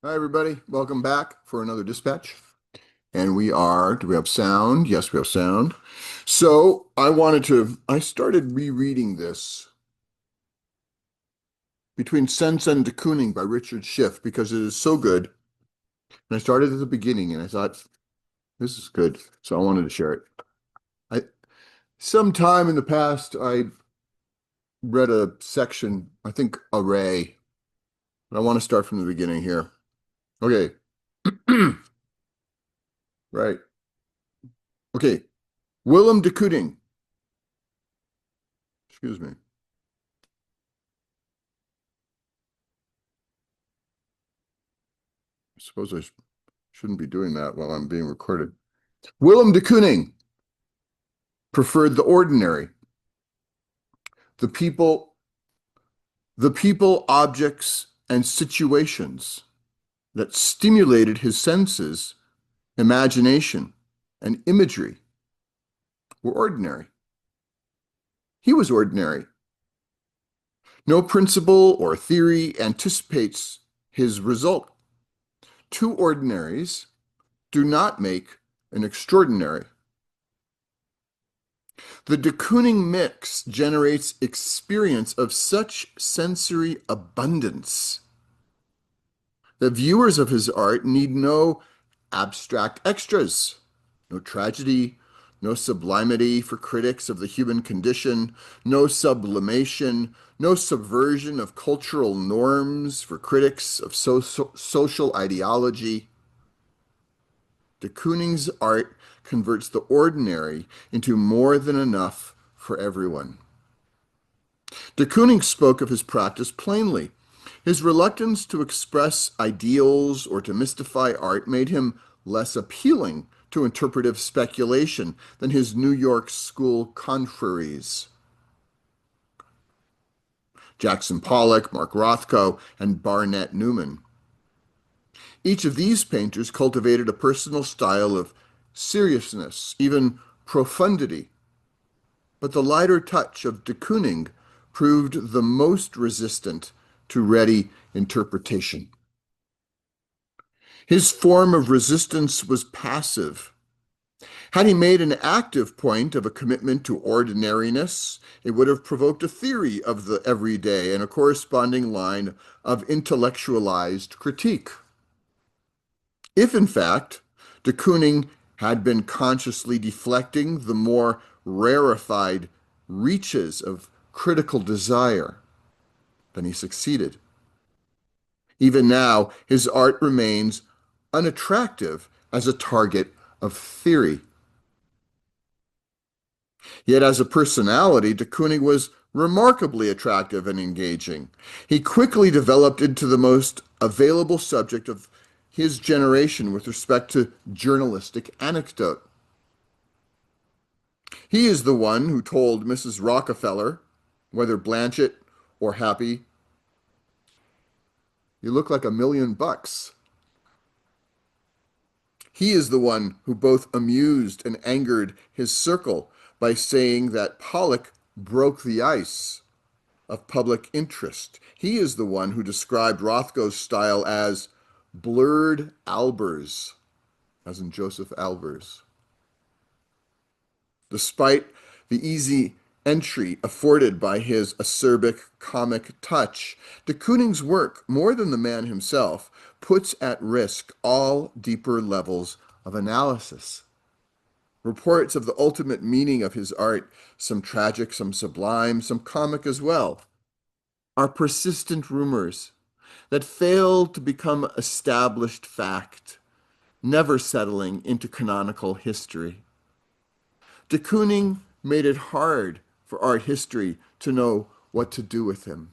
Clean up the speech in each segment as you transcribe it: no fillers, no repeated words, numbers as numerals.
Hi, everybody. Welcome back for another dispatch. And do we have sound? Yes, we have sound. So I started rereading this Between Sense and de Kooning by Richard Shiff because it is so good. And I started at the beginning and I thought, this is good. So I wanted to share it. I, Sometime in the past, I read a section, I think array, but I want to start from the beginning here. Okay. Right. Okay. Willem de Kooning. Excuse me. I suppose I shouldn't be doing that while I'm being recorded. Willem de Kooning preferred the ordinary, the people, objects, and situations that stimulated his senses, imagination, and imagery were ordinary. He was ordinary. No principle or theory anticipates his result. Two ordinaries do not make an extraordinary. The de Kooning mix generates experience of such sensory abundance that viewers of his art need no abstract extras, no tragedy, no sublimity for critics of the human condition, no sublimation, no subversion of cultural norms for critics of social ideology. De Kooning's art converts the ordinary into more than enough for everyone. De Kooning spoke of his practice plainly. His reluctance to express ideals or to mystify art made him less appealing to interpretive speculation than his New York school confreres. Jackson Pollock, Mark Rothko, and Barnett Newman. Each of these painters cultivated a personal style of seriousness, even profundity, but the lighter touch of de Kooning proved the most resistant to ready interpretation. His form of resistance was passive. Had he made an active point of a commitment to ordinariness, it would have provoked a theory of the everyday and a corresponding line of intellectualized critique. If, in fact, de Kooning had been consciously deflecting the more rarefied reaches of critical desire, then he succeeded. Even now, his art remains unattractive as a target of theory. Yet as a personality, de Kooning was remarkably attractive and engaging. He quickly developed into the most available subject of his generation with respect to journalistic anecdote. He is the one who told Mrs. Rockefeller, whether Blanchett or Happy, "You look like $1,000,000." He is the one who both amused and angered his circle by saying that Pollock broke the ice of public interest. He is the one who described Rothko's style as blurred Albers, as in Joseph Albers. Despite the easy entry afforded by his acerbic comic touch, de Kooning's work, more than the man himself, puts at risk all deeper levels of analysis. Reports of the ultimate meaning of his art, some tragic, some sublime, some comic as well, are persistent rumors that fail to become established fact, never settling into canonical history. De Kooning made it hard for art history to know what to do with him.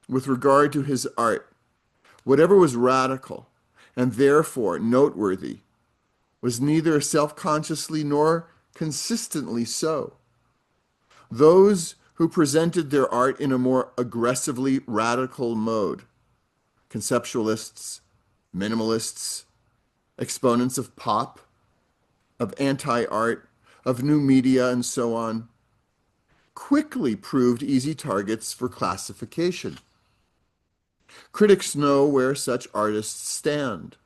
With regard to his art, whatever was radical and therefore noteworthy was neither self-consciously nor consistently so. Those who presented their art in a more aggressively radical mode, conceptualists, minimalists, exponents of pop, of anti-art, of new media, and so on, quickly proved easy targets for classification. Critics know where such artists stand.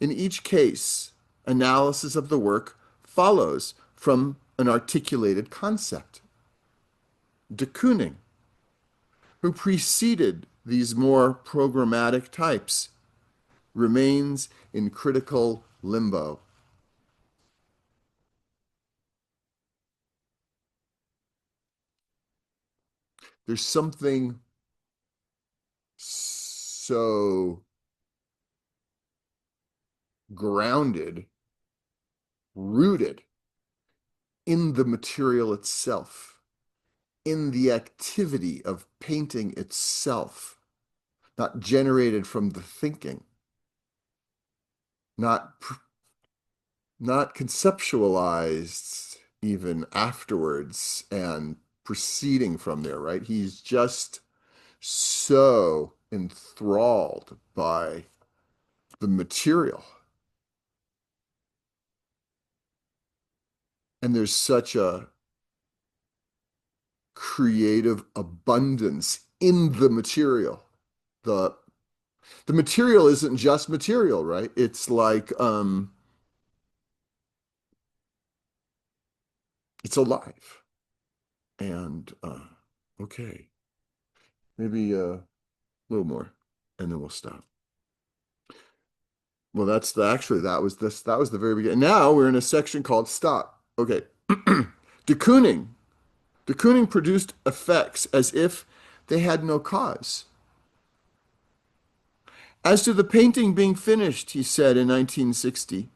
In each case, analysis of the work follows from an articulated concept. De Kooning, who preceded these more programmatic types, remains in critical limbo. There's something so grounded, rooted in the material itself, in the activity of painting itself, not generated from the thinking, not not conceptualized even afterwards and proceeding from there, right? He's just so enthralled by the material. And there's such a creative abundance in the material. The the material isn't just material, right? It's like it's alive. And okay, maybe a little more, and then we'll stop. Well, that's the actually that was the very beginning. Now we're in a section called stop. Okay. De Kooning. De Kooning produced effects as if they had no cause. As to the painting being finished, he said in 1960,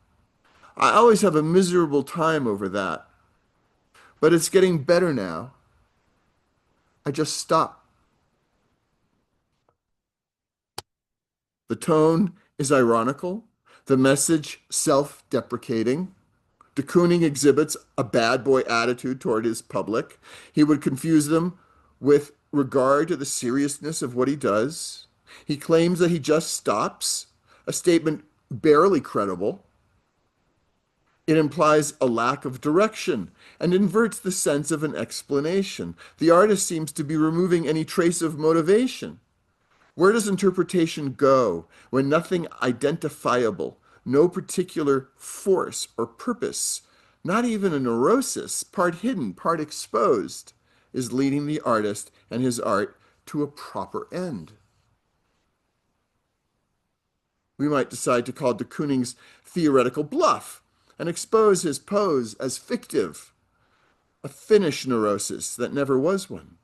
I always have a miserable time over that, but it's getting better now. I just stop. The tone is ironical, the message self-deprecating. De Kooning exhibits a bad boy attitude toward his public. He would confuse them with regard to the seriousness of what he does. He claims that he just stops, a statement barely credible. It implies a lack of direction and inverts the sense of an explanation. The artist seems to be removing any trace of motivation. Where does interpretation go when nothing identifiable, no particular force or purpose, not even a neurosis, part hidden, part exposed, is leading the artist and his art to a proper end? We might decide to call de Kooning's theoretical bluff and expose his pose as fictive, a Finnish neurosis that never was one.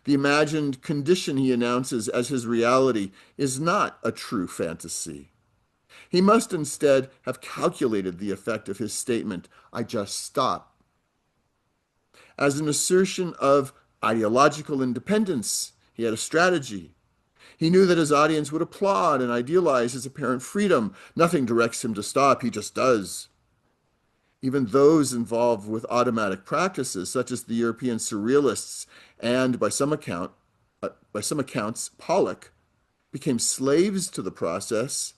The imagined condition he announces as his reality is not a true fantasy. He must instead have calculated the effect of his statement, I just stop, as an assertion of ideological independence. He had a strategy. He knew that his audience would applaud and idealize his apparent freedom. Nothing directs him to stop, he just does. Even those involved with automatic practices, such as the European surrealists and, by some accounts, Pollock, became slaves to the process,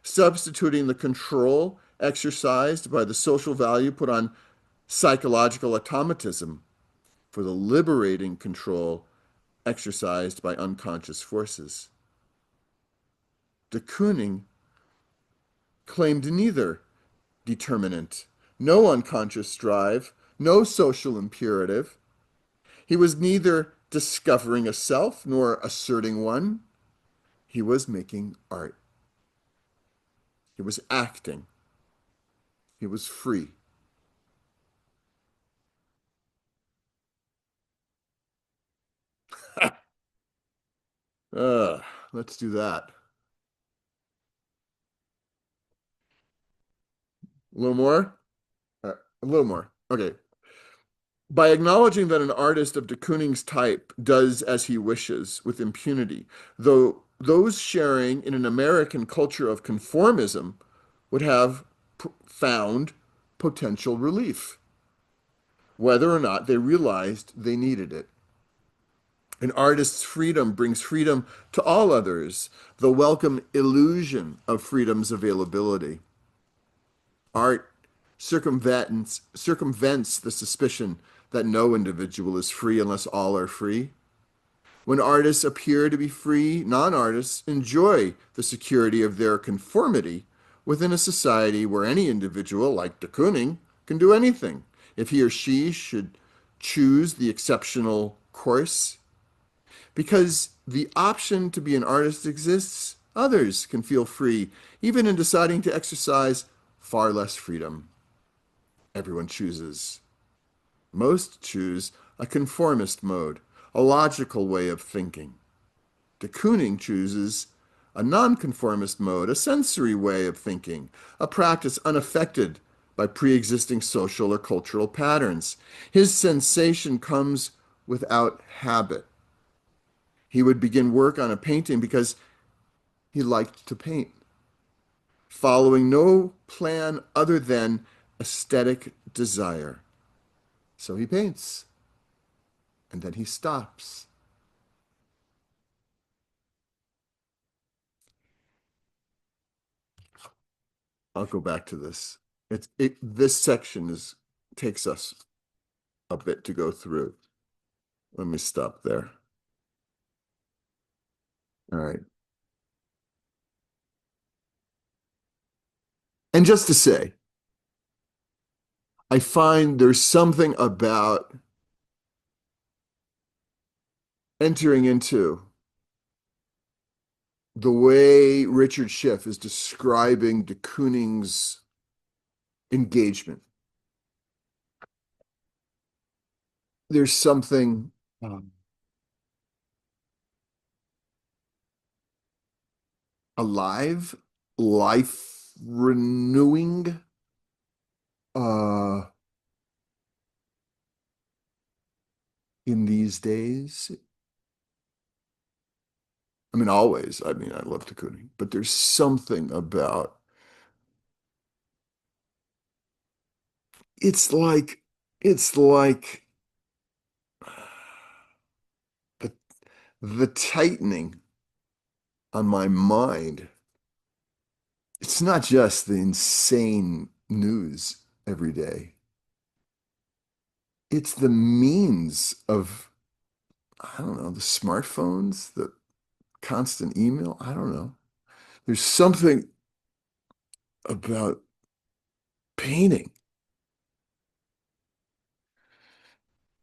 substituting the control exercised by the social value put on psychological automatism for the liberating control exercised by unconscious forces. De Kooning claimed neither determinant, no unconscious drive, no social imperative. He was neither discovering a self nor asserting one. He was making art. He was acting. He was free. uh, let's do that. A little more? A little more. Okay. By acknowledging that an artist of de Kooning's type does as he wishes with impunity, though those sharing in an American culture of conformism would have found potential relief, whether or not they realized they needed it. An artist's freedom brings freedom to all others, the welcome illusion of freedom's availability. Art circumvents the suspicion that no individual is free unless all are free. When artists appear to be free, non-artists enjoy the security of their conformity within a society where any individual, like de Kooning, can do anything. If he or she should choose the exceptional course, because the option to be an artist exists, others can feel free, even in deciding to exercise far less freedom. Everyone chooses. Most choose a conformist mode, a logical way of thinking. De Kooning chooses a nonconformist mode, a sensory way of thinking, a practice unaffected by pre-existing social or cultural patterns. His sensation comes without habit. He would begin work on a painting because he liked to paint, following no plan other than aesthetic desire. So he paints, and then he stops. I'll go back to this. This section is takes us a bit to go through. Let me stop there. All right. And just to say, I find there's something about entering into the way Richard Shiff is describing de Kooning's engagement. There's something alive, life renewing, uh, in these days. I mean, always. I mean, I love de Kooning, but there's something about it's like it's like the the tightening on my mind. It's not just the insane news every day. It's the means of, I don't know, the smartphones, the constant email. I don't know. There's something about painting.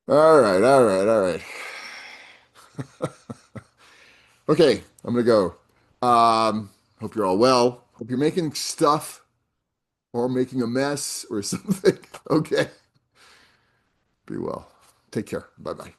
All right, all right, all right. Okay, I'm gonna go. Hope you're all well. Hope you're making stuff or making a mess or something. Okay. Be well. Take care. Bye bye.